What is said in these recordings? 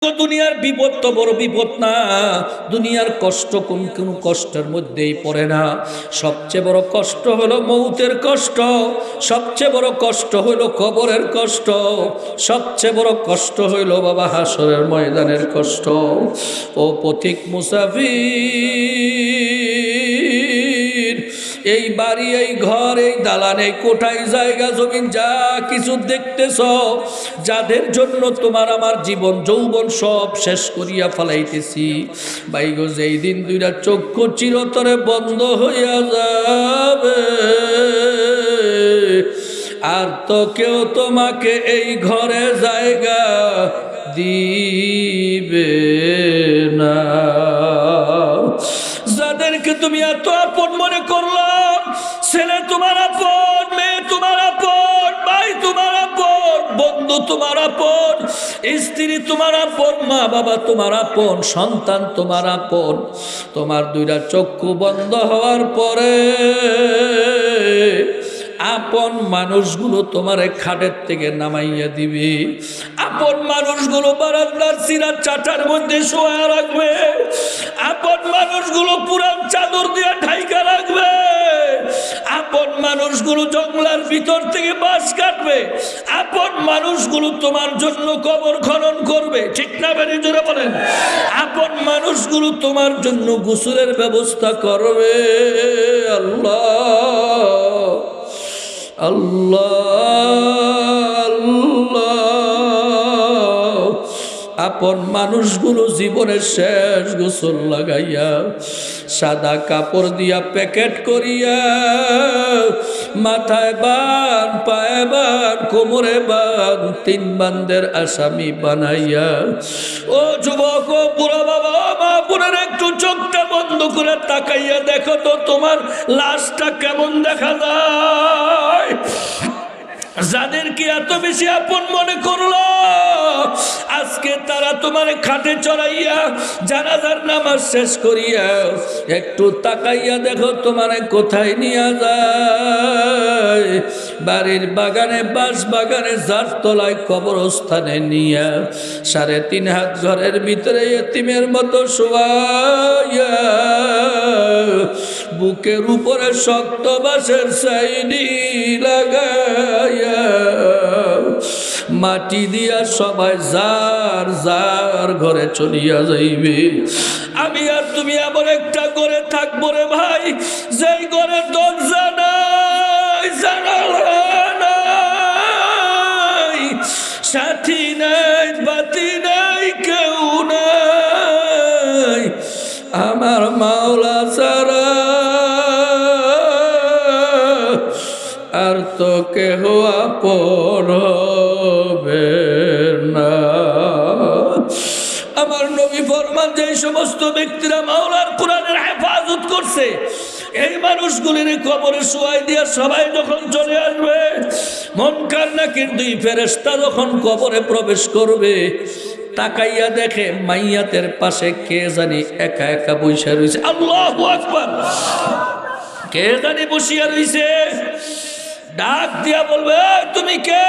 দুনিয়ার বিপদ তো বড় বিপদ না, দুনিয়ার কষ্ট কোন কোন কষ্টের মধ্যেই পড়ে না। সবচেয়ে বড় কষ্ট হলো মৌতের কষ্ট, সবচেয়ে বড় কষ্ট হইল কবরের কষ্ট, সবচেয়ে বড় কষ্ট হইল বাবা হাসরের ময়দানের কষ্ট। ও পথিক মুসাফির, এই বাড়ি, এই ঘর, এই দালান, এই কোঠায়, জায়গা জমিন যা কিছু দেখতেছ, যাদের জন্য তোমার আমার জীবন যৌবন সব শেষ করিয়া ফেলাইতেছি, বাইগো যেই দিন দুইটা চক্ষু চিরতরে বন্ধ হইয়া যাবে, আর তো কেউ তোমাকে এই ঘরে জায়গা দিবে না। যাদেরকে তুমি এত আপন মনে করলাম, ছেলে তোমার আপন, মেয়ে তোমার আপন, ভাই তোমার আপন, বন্ধু তোমার আপন, স্ত্রী তোমার আপন, মা বাবা তোমার আপন, সন্তান তোমার আপন, তোমার দুইটা চক্ষু বন্ধ হওয়ার পরে আপন মানুষগুলো তোমার খাটের থেকে নামাইয়া দিবে, আপন মানুষগুলো বারান্দার চিরা চাটার মধ্যে শোয়া রাখবে, আপন মানুষগুলো পুরান চাদর দিয়ে ঢাইকা রাখবে, আপন মানুষগুলো জঙ্গলার ভিতর থেকে বাঁশ কাটবে, আপন মানুষগুলো তোমার জন্য কবর খনন করবে, ঠিক না বেরি জোরে বলেন? আপন মানুষগুলো তোমার জন্য গোসলের ব্যবস্থা করবে। আল্লাহ আল্লাহ আল্লাহ, আপন মানুষগুলো জীবনের শেষ গোসল লাগাইয়া সাদা কাপড় দিয়া প্যাকেট করিয়া মাথায় বান, পায়ে বান, কোমরে বান, 3 বান্দের আসামি বানাইয়া, ও যুবক, ও বুড়া বাবা, ও মা বোনের, একটু চোখটা বন্ধ করে তাকাইয়া দেখো তো তোমার লাশটা কেমন দেখা যায়। যাদেরকে এত বেশি আপন মনে করলো, আজকে তারা তোমার খাটে চড়াইয়া জানাজার নামাজ শেষ করিয়া একটু তাকাইয়া দেখো তোমার কোথায় নিয়ে যায়। বাড়ির বাগানে, বাঁশ বাগানে, ঝাড় তলায়, কবরস্থানে নিয়া 3.5 হাত ঘরের ভিতরে এতিমের মতো শোয়াইয়া বুকের উপরে শক্ত বাঁশের সাইনি লাগাইয়া মাটি দিয়া সবাই যার যার ঘরে চলিয়া যাইবে। আমি আর তুমি এমন একটা ঘরে থাকবো রে ভাই, যেই ঘরের দরজা নাই, জানালা নাই, সাথী নাই, বাতি নাই, কেউ নাই, আমার মাওলা ছাড়া আর তো কেহ আপন হবে না। আমার নবী ফরমান, যে সমস্ত ব্যক্তিরা মাওলার কোরআনের হেফাজত করছে, এই মানুষগুলির কবরে শোয়াই দিয়া সবাই যখন চলে আসবে, মুনকার নাকির 2 ফেরেশতা যখন কবরে প্রবেশ করবে, তাকাইয়া দেখে মাইয়াতের পাশে কে জানি একা একা বসে রয়েছে। আল্লাহু আকবার! কে জানি বসিয়া রয়েছে, ডাক দিয়া বলবে, তুমি কে?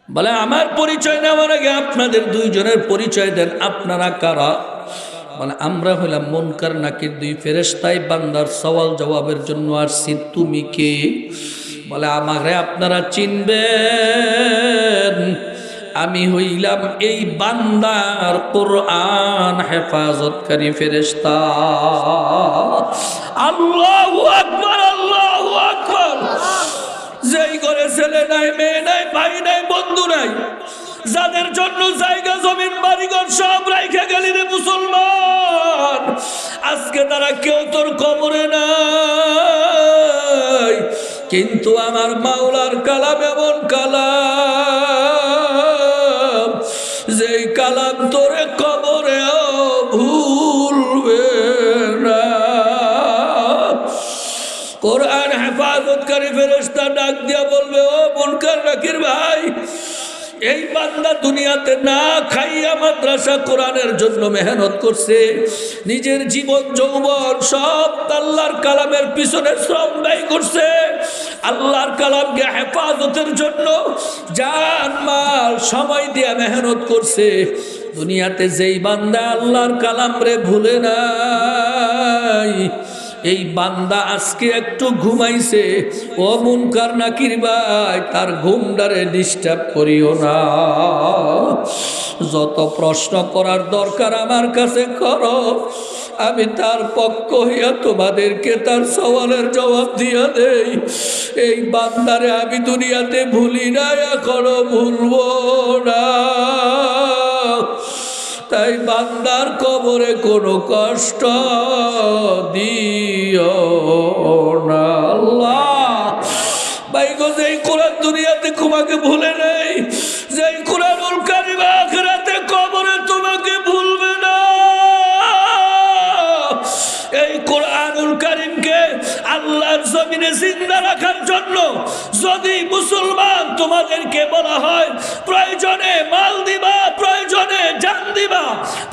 বলে, আমার পরিচয় নেওয়ার আগে আপনাদের 2 জনের পরিচয় দেন, আপনারা কারা? বলে, আমরা হইলাম মুনকার নাকির 2 ফেরেশতাই, বান্দার সওয়াল জবাবের জন্য আসছি, তুমি কে? বলে, আমারে আপনারা চিনবেন, আমি হইলাম এই বান্দার কোরআন হেফাজতকারী ফেরেশতা। আল্লাহু আকবার, আল্লাহু আকবার! যেই ঘরে ছেলে নাই, মেয়ে নাই, ভাই নাই, বন্ধু নাই, যাদের জন্য জায়গা জমিন বাড়িঘর সব রাইখা গেলি রে মুসলমান, আজকে তারা কেউ তোর কবরে নাই, কিন্তু আমার মাওলার কালাম এমন কালাম, যেই কালাম তোরে কবরেও ভুলবে না। কোরআন হেফাজতকারী ফেরেশতা ডাক দিয়া বলবে, ও মুনকার নাকির ভাই, এই বান্দা দুনিয়াতে না খাইয়া মাদ্রাসা কোরআনের জন্য মেহনত করছে, নিজের জীবন যৌবন সব আল্লাহর কালামের পিছনে শ্রম ব্যয় করছে, আল্লাহর কালামকে হেফাজতের জন্য জান মাল সময় দিয়ে মেহনত করছে, দুনিয়াতে যেই বান্দা আল্লাহর কালাম রে ভুলে নাই, এই বান্দা আজকে একটু ঘুমাইছে, ও মুনকার নাকির ভাই তার ঘুমটারে ডিস্টার্ব করিও না। যত প্রশ্ন করার দরকার আমার কাছে করো, আমি তার পক্ষ হইয়া তোমাদেরকে তার সওয়ালের জবাব দিয়া দেই। এই বান্দারে আমি দুনিয়াতে ভুলি না, এখনো ভুলবো না। তাই বান্দার কবরে কোনো কষ্ট দিও না আল্লাহ। ভাই গো, যেই কোরআন দুনিয়াতে তোমাকে ভুলে নেই, যেই কোরআনুল কারীম আখিরাতে কবরে তোমাকে ভুলবে না। এই কোরআনুল কারীমকে আল্লাহর জমিনে জিন্দা রাখার জন্য যদি মুসলমান তোমাদেরকে বলা হয় প্রয়োজনে মাল দিবা, প্রয়োজনে জান দিবা,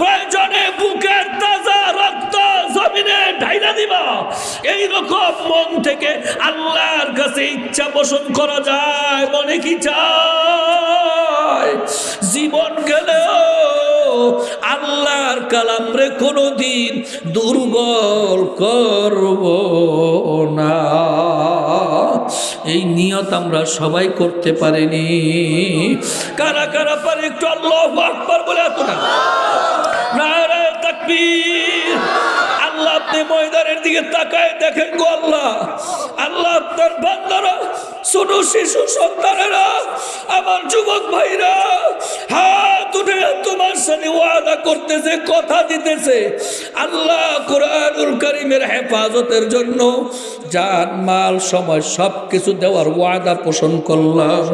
প্রয়োজনে বুকের তাজা রক্ত জমিনে ঢাইলা দিবা, এইরকম মন থেকে আল্লাহর কাছে ইচ্ছা পোষণ করা যায়? মনে কি চায়? জীবন গেলেও আল্লাহর কালাম রে কোনদিন দুর্বল করব না। এই নিয়ত আমরা সবাই করতে পারিনি। কারা কারা পারে একটু আল্লাহু আকবার বলে এত না? নারে তাকবীর! আল্লাহ আপনি ময়দানের দিকে তাকায় দেখেন গো আল্লাহ, আল্লাহ আপনার বান্দারা, ছোট শিশু সন্তানেরা, আমার যুবক ভাইরা হাত উঠে তোমার সাথে ওয়াদা করতেছে, কথা দিতেছে। আল্লাহ কোরআনুল কারীমের হেফাজতের জন্য জান মাল সময় সব কিছু দেওয়ার ওয়াদা পোষণ করলাম।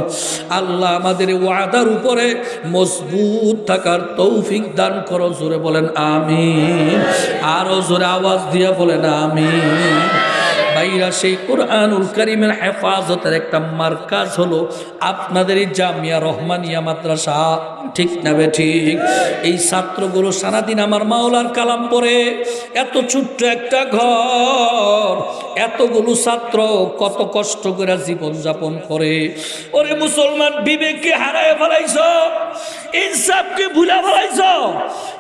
আল্লাহ আমাদের ওয়াদার উপরে মজবুত থাকার তৌফিক দান করো। জোরে বলেন আমিন। আরো জোরে আওয়াজ দিয়ে বলেন আমিন। ভাইরা, সেই কোরআনুল কারীমের হেফাজতের একটা মার্কাজ হলো আপনাদের এই জামিয়া রহমানিয়া মাদ্রাসা, ঠিক না বে ঠিক? এই ছাত্রগুলো সারাদিন আমার মাওলার কালাম পড়ে, এত ছোট্ট একটা ঘর, এতগুলো ছাত্র কত কষ্ট করে জীবন যাপন করে। ওরে মুসলমান, বিবেককে হারায় ফেলাইছ, ইনসাফকে ভুলে ফেলাইছ।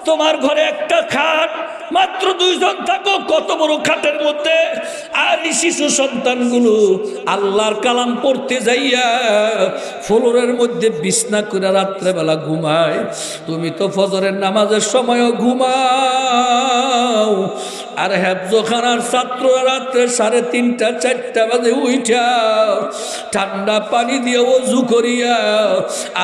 তোমার ঘরে একটা খাট, মাত্র 2 জন থাকো, কত বড় খাটের মধ্যে। আর এই শিশু সন্তানগুলো আল্লাহর কালাম পড়তে যাইয়া ফ্লোরের মধ্যে বিছনা করে রাত্রেবেলা ঘুমায়। তুমি তো ফজরের নামাজের সময়ও ঘুমাও। আর হেফজখানার ছাত্র রাত্রে 3:30 4টা বাজে উঠা ঠান্ডা পানি দিয়ে ওযু করিয়া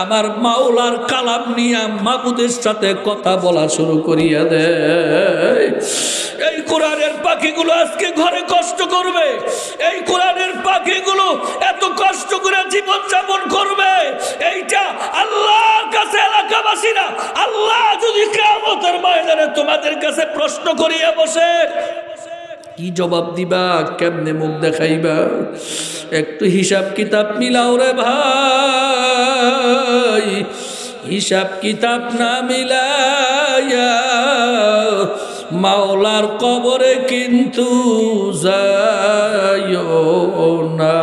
আমার মাওলার কালাম নিয়ে মাবুদের সাথে কথা বলা শুরু করিয়া দেয়। এই কোরআনের পাখিগুলো আজকে ঘরে কষ্ট করবে, এই কোরআনের পাখিগুলো এত কষ্ট করে জীবন যাপন করবে। এইটা আল্লাহর কাছে এলাকাবাসীরা, আল্লাহ যদি কিয়ামতের ময়দানে তোমাদের কাছে প্রশ্ন করিয়া বসে, কি জবাব দিবা? কেমনে মুখ দেখাইবা? একটু হিসাব কিতাব মিলাও রে ভাই। হিসাব কিতাব না মিলাইয়া মাওলার কবরে কিন্তু যাইও না।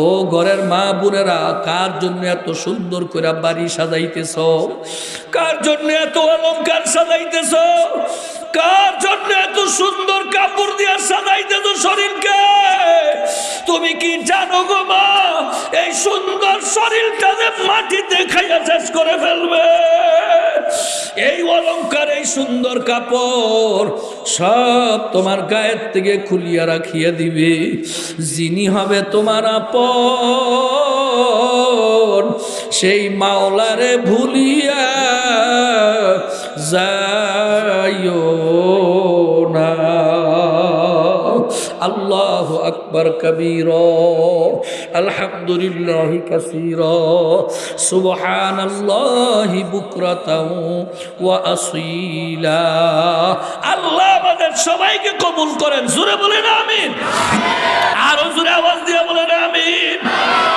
ও ঘরের মা বোনেরা, কার জন্য এত সুন্দর করে বাড়ি সাজাইতেছ? কার জন্য এত অলংকার সাজাইতেছ? কার জন্য এত সুন্দর কাপড় দিয়ে সাজাইতেছ শরীরকে? তুমি কি জানো গো মা, এই সুন্দর শরীরটা যে মাটিতে খাইয়া শেষ করে ফেলবে। এই অলংকার, এই সুন্দর কাপড় সব তোমার গায়ের থেকে খুলিয়া রাখিয়া দিবে যিনি হবে তোমার আপন, সেই মাওলারে ভুলিয়া যাইও না। আল্লাহু আকবার কবীরা, আলহামদুলিল্লাহি কাসীরা, সুবহানাল্লাহি বুকরাতাও ওয়া আসীলা। আল্লাহ আমাদের সবাইকে কবুল করেন। জোরে বলেন আমিন। আরো জোরে আওয়াজ দিয়ে